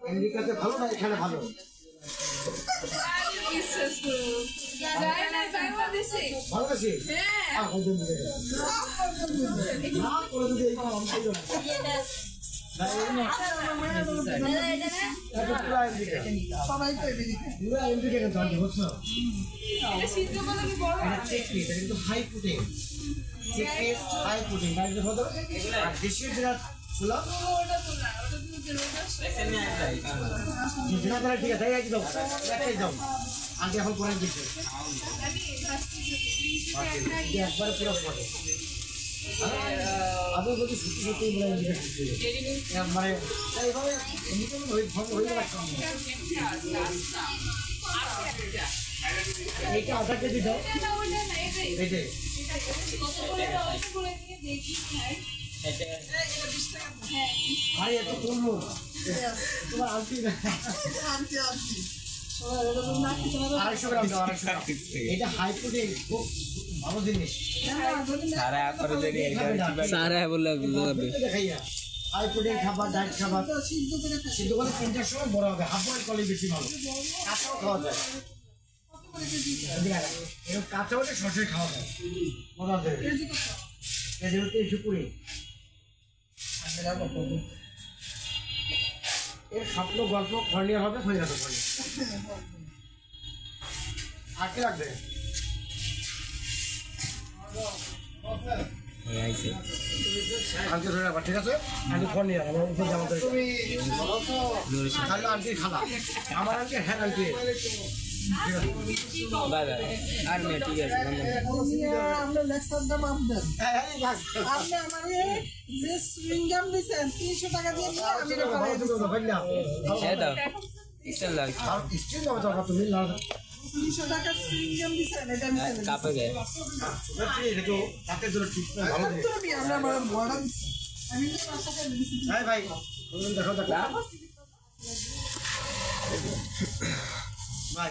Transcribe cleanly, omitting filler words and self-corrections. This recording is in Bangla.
আমেরিকাতে ভালো না এখানে ভালো ভালো আছে হাই প্রোটিন হাই প্রোটিন দেশীয় যেটা ছোলা ঠিক আছে একটাই দাও আগে এখন করে দিচ্ছে একবারে পুরো পড়ে আমি বলছি সত্যি সত্যি মানে এইভাবে এইটা আধা কেজি দাও এইটাই আরে এত করবো তোমার আলতি আড়াইশো গ্রাম দাও 250 গ্রাম এটা হাই প্রোটিন খুব ভালো জিনিস সারা বললে হাই প্রোটিন খাবার ডায়েট খাবার সিদ্ধ করে 3টার সময় বড় হবে হাফ বয়েল করলে বেশি ভালো কাঁচাও খাওয়া যায় এরকম কাঁচা হলে সরাসরি খাওয়া যায় মজা দেবে কেজি হচ্ছে 120 এর স্বপ্ন গল্প কর্নিয়ার হবে হয়ে যাবে আর কি লাগবে আন্টি ধরে রাখবা ঠিক আছে আন্টি কর্নিয়ার আমার উপর জামা ধরে খালি আন্টি খালা আমার আন্টি হ্যাঁ আন্টি বাই বাই আর মে ঠিক আছে আমরা লেকচার দাম আপনার আপনি আমারে যে সুইংগাম দিয়েছেন 300 টাকা দিয়ে নিয়ে আমি দাও স্টিল লাগ আর স্টিল দাও তো তুমি না 300 টাকা সুইংগাম দিয়েছেন এটা আমি কাপে গে এটা তো হাতের জন্য ঠিক ভালো দেয় তুমি আমরা আমার বড় আমি তো সাথে ভাই ভাই দেখো ভাই